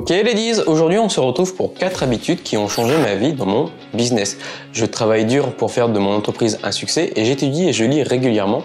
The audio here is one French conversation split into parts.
Ok ladies, aujourd'hui on se retrouve pour 4 habitudes qui ont changé ma vie dans mon business. Je travaille dur pour faire de mon entreprise un succès et j'étudie et je lis régulièrement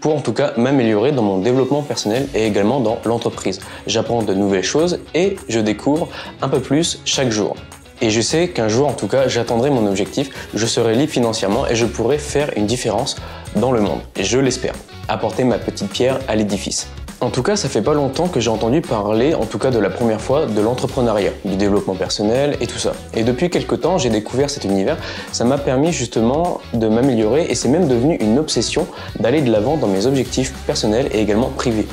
pour en tout cas m'améliorer dans mon développement personnel et également dans l'entreprise. J'apprends de nouvelles choses et je découvre un peu plus chaque jour. Et je sais qu'un jour en tout cas j'atteindrai mon objectif, je serai libre financièrement et je pourrai faire une différence dans le monde. Et je l'espère, apporter ma petite pierre à l'édifice. En tout cas, ça fait pas longtemps que j'ai entendu parler, en tout cas de la première fois, de l'entrepreneuriat, du développement personnel et tout ça. Et depuis quelques temps, j'ai découvert cet univers. Ça m'a permis justement de m'améliorer et c'est même devenu une obsession d'aller de l'avant dans mes objectifs personnels et également privés.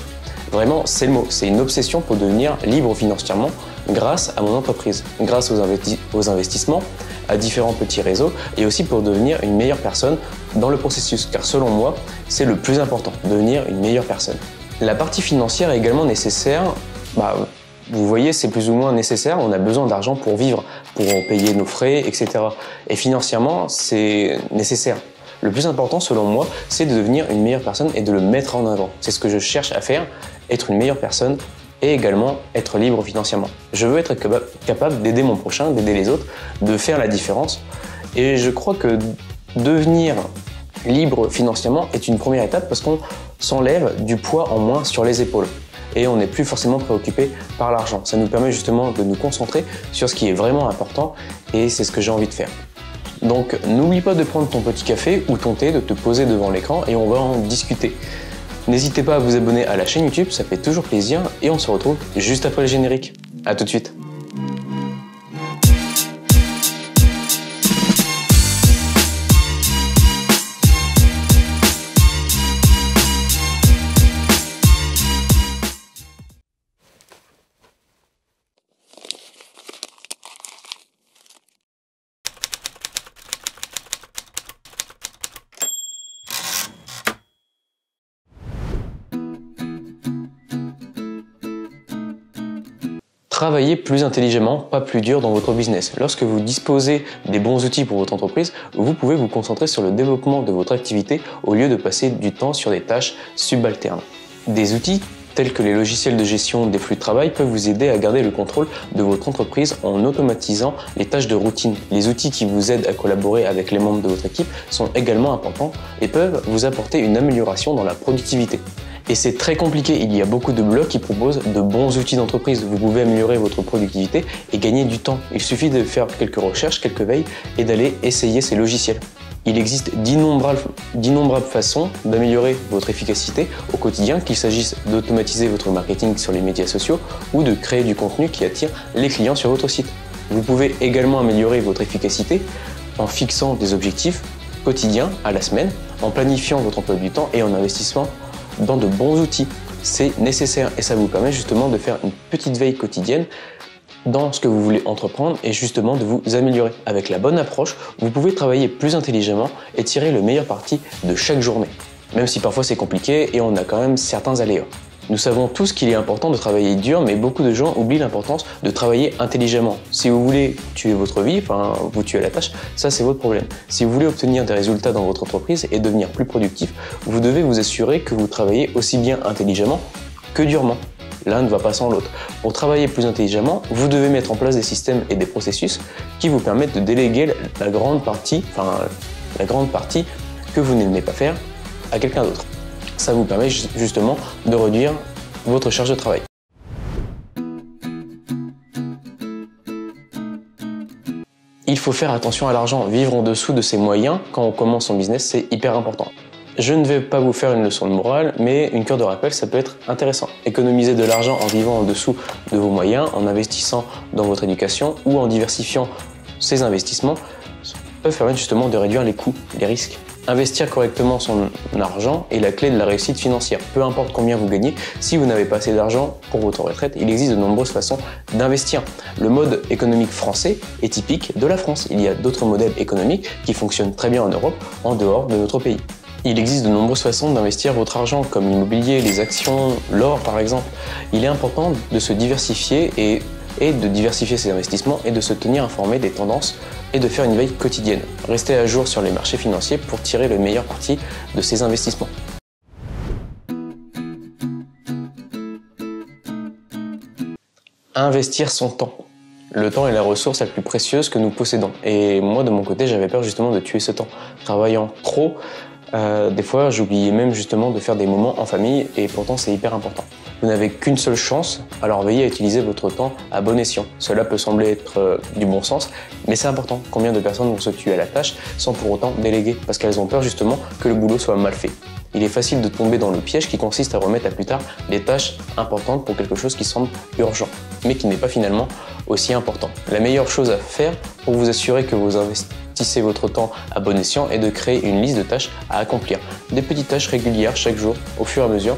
Vraiment, c'est le mot, c'est une obsession pour devenir libre financièrement grâce à mon entreprise, grâce aux investissements, à différents petits réseaux et aussi pour devenir une meilleure personne dans le processus. Car selon moi, c'est le plus important, devenir une meilleure personne. La partie financière est également nécessaire, vous voyez c'est plus ou moins nécessaire, on a besoin d'argent pour vivre, pour payer nos frais, etc. Et financièrement c'est nécessaire. Le plus important selon moi c'est de devenir une meilleure personne et de le mettre en avant. C'est ce que je cherche à faire, être une meilleure personne et également être libre financièrement. Je veux être capable d'aider mon prochain, d'aider les autres, de faire la différence et je crois que devenir libre financièrement est une première étape parce qu'on s'enlève du poids en moins sur les épaules et on n'est plus forcément préoccupé par l'argent. Ça nous permet justement de nous concentrer sur ce qui est vraiment important et c'est ce que j'ai envie de faire. Donc n'oublie pas de prendre ton petit café ou ton thé, de te poser devant l'écran et on va en discuter. N'hésitez pas à vous abonner à la chaîne YouTube, ça fait toujours plaisir et on se retrouve juste après le générique. À tout de suite. Travaillez plus intelligemment, pas plus dur dans votre business. Lorsque vous disposez des bons outils pour votre entreprise, vous pouvez vous concentrer sur le développement de votre activité au lieu de passer du temps sur des tâches subalternes. Des outils tels que les logiciels de gestion des flux de travail peuvent vous aider à garder le contrôle de votre entreprise en automatisant les tâches de routine. Les outils qui vous aident à collaborer avec les membres de votre équipe sont également importants et peuvent vous apporter une amélioration dans la productivité. Et c'est très compliqué, il y a beaucoup de blogs qui proposent de bons outils d'entreprise. Vous pouvez améliorer votre productivité et gagner du temps. Il suffit de faire quelques recherches, quelques veilles et d'aller essayer ces logiciels. Il existe d'innombrables façons d'améliorer votre efficacité au quotidien, qu'il s'agisse d'automatiser votre marketing sur les médias sociaux ou de créer du contenu qui attire les clients sur votre site. Vous pouvez également améliorer votre efficacité en fixant des objectifs quotidiens à la semaine, en planifiant votre emploi du temps et en investissant dans de bons outils. C'est nécessaire et ça vous permet justement de faire une petite veille quotidienne dans ce que vous voulez entreprendre et justement de vous améliorer. Avec la bonne approche, vous pouvez travailler plus intelligemment et tirer le meilleur parti de chaque journée. Même si parfois c'est compliqué et on a quand même certains aléas. Nous savons tous qu'il est important de travailler dur, mais beaucoup de gens oublient l'importance de travailler intelligemment. Si vous voulez tuer votre vie, vous tuer la tâche, ça c'est votre problème. Si vous voulez obtenir des résultats dans votre entreprise et devenir plus productif, vous devez vous assurer que vous travaillez aussi bien intelligemment que durement. L'un ne va pas sans l'autre. Pour travailler plus intelligemment, vous devez mettre en place des systèmes et des processus qui vous permettent de déléguer la grande partie que vous n'aimez pas faire à quelqu'un d'autre. Ça vous permet justement de réduire votre charge de travail. Il faut faire attention à l'argent. Vivre en dessous de ses moyens quand on commence son business, c'est hyper important. Je ne vais pas vous faire une leçon de morale, mais une cure de rappel, ça peut être intéressant. Économiser de l'argent en vivant en dessous de vos moyens, en investissant dans votre éducation ou en diversifiant ses investissements peuvent permettre justement de réduire les coûts, les risques. Investir correctement son argent est la clé de la réussite financière. Peu importe combien vous gagnez, si vous n'avez pas assez d'argent pour votre retraite, il existe de nombreuses façons d'investir. Le mode économique français est typique de la France. Il y a d'autres modèles économiques qui fonctionnent très bien en Europe, en dehors de notre pays. Il existe de nombreuses façons d'investir votre argent, comme l'immobilier, les actions, l'or par exemple. Il est important de se diversifier et de diversifier ses investissements et de se tenir informé des tendances et de faire une veille quotidienne. Restez à jour sur les marchés financiers pour tirer le meilleur parti de ces investissements. Investir son temps. Le temps est la ressource la plus précieuse que nous possédons. Et moi, de mon côté, j'avais peur justement de tuer ce temps. Travaillant trop, des fois, j'oubliais même justement de faire des moments en famille et pourtant, c'est hyper important. Vous n'avez qu'une seule chance, alors veillez à utiliser votre temps à bon escient. Cela peut sembler être du bon sens, mais c'est important. Combien de personnes vont se tuer à la tâche sans pour autant déléguer parce qu'elles ont peur justement que le boulot soit mal fait. Il est facile de tomber dans le piège qui consiste à remettre à plus tard des tâches importantes pour quelque chose qui semble urgent, mais qui n'est pas finalement aussi important. La meilleure chose à faire pour vous assurer que vous investissez votre temps à bon escient est de créer une liste de tâches à accomplir. Des petites tâches régulières chaque jour, au fur et à mesure,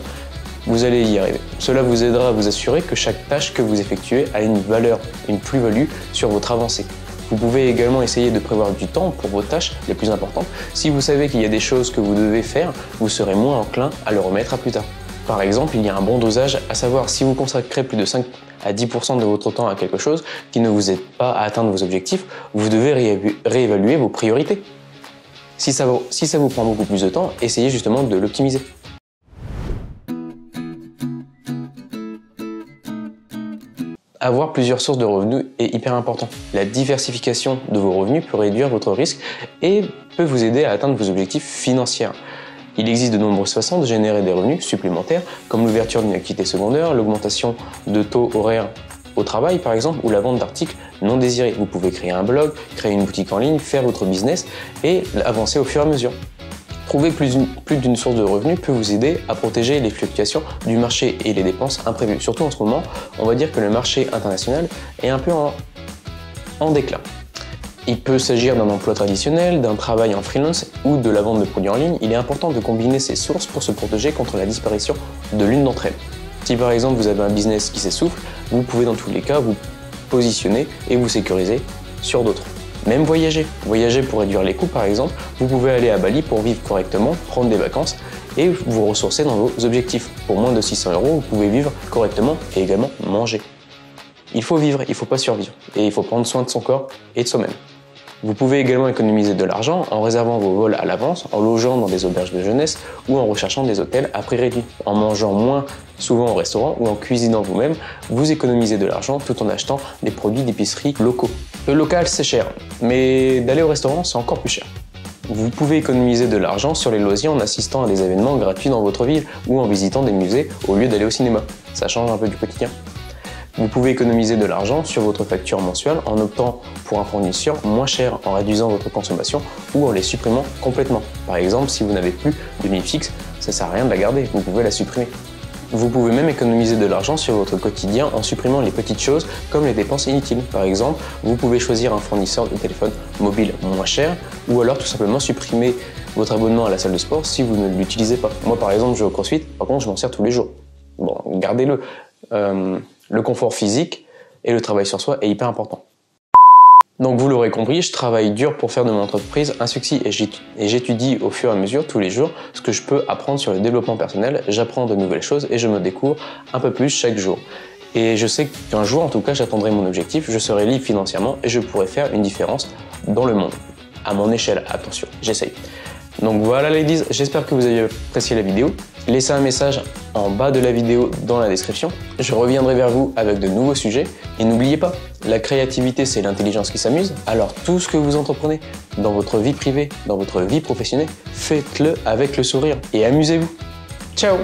vous allez y arriver. Cela vous aidera à vous assurer que chaque tâche que vous effectuez a une valeur, une plus-value sur votre avancée. Vous pouvez également essayer de prévoir du temps pour vos tâches les plus importantes. Si vous savez qu'il y a des choses que vous devez faire, vous serez moins enclin à le remettre à plus tard. Par exemple, il y a un bon dosage, à savoir si vous consacrez plus de 5 à 10% de votre temps à quelque chose qui ne vous aide pas à atteindre vos objectifs, vous devez réévaluer vos priorités. Si ça vous prend beaucoup plus de temps, essayez justement de l'optimiser. Avoir plusieurs sources de revenus est hyper important. La diversification de vos revenus peut réduire votre risque et peut vous aider à atteindre vos objectifs financiers. Il existe de nombreuses façons de générer des revenus supplémentaires, comme l'ouverture d'une activité secondaire, l'augmentation de taux horaires au travail par exemple, ou la vente d'articles non désirés. Vous pouvez créer un blog, créer une boutique en ligne, faire votre business et avancer au fur et à mesure. Trouver plus d'une source de revenus peut vous aider à protéger les fluctuations du marché et les dépenses imprévues. Surtout en ce moment, on va dire que le marché international est un peu en déclin. Il peut s'agir d'un emploi traditionnel, d'un travail en freelance ou de la vente de produits en ligne. Il est important de combiner ces sources pour se protéger contre la disparition de l'une d'entre elles. Si par exemple vous avez un business qui s'essouffle, vous pouvez dans tous les cas vous positionner et vous sécuriser sur d'autres. Même voyager pour réduire les coûts par exemple, vous pouvez aller à Bali pour vivre correctement, prendre des vacances et vous ressourcer dans vos objectifs. Pour moins de 600 €, vous pouvez vivre correctement et également manger. Il faut vivre, il ne faut pas survivre et il faut prendre soin de son corps et de soi-même. Vous pouvez également économiser de l'argent en réservant vos vols à l'avance, en logeant dans des auberges de jeunesse ou en recherchant des hôtels à prix réduit. En mangeant moins souvent au restaurant ou en cuisinant vous-même, vous économisez de l'argent tout en achetant des produits d'épicerie locaux. Le local c'est cher, mais d'aller au restaurant c'est encore plus cher. Vous pouvez économiser de l'argent sur les loisirs en assistant à des événements gratuits dans votre ville ou en visitant des musées au lieu d'aller au cinéma. Ça change un peu du quotidien. Vous pouvez économiser de l'argent sur votre facture mensuelle en optant pour un fournisseur moins cher, en réduisant votre consommation ou en les supprimant complètement. Par exemple, si vous n'avez plus de ligne fixe, ça ne sert à rien de la garder, vous pouvez la supprimer. Vous pouvez même économiser de l'argent sur votre quotidien en supprimant les petites choses comme les dépenses inutiles. Par exemple, vous pouvez choisir un fournisseur de téléphone mobile moins cher ou alors tout simplement supprimer votre abonnement à la salle de sport si vous ne l'utilisez pas. Moi par exemple, je vais au CrossFit, par contre je m'en sers tous les jours. Bon, gardez-le. Le confort physique et le travail sur soi est hyper important. Donc vous l'aurez compris, je travaille dur pour faire de mon entreprise un succès et j'étudie au fur et à mesure, tous les jours, ce que je peux apprendre sur le développement personnel. J'apprends de nouvelles choses et je me découvre un peu plus chaque jour. Et je sais qu'un jour, en tout cas, j'atteindrai mon objectif, je serai libre financièrement et je pourrai faire une différence dans le monde. À mon échelle, attention, j'essaye. Donc voilà ladies, j'espère que vous avez apprécié la vidéo. Laissez un message en bas de la vidéo dans la description. Je reviendrai vers vous avec de nouveaux sujets. Et n'oubliez pas, la créativité c'est l'intelligence qui s'amuse. Alors tout ce que vous entreprenez dans votre vie privée, dans votre vie professionnelle, faites-le avec le sourire et amusez-vous. Ciao!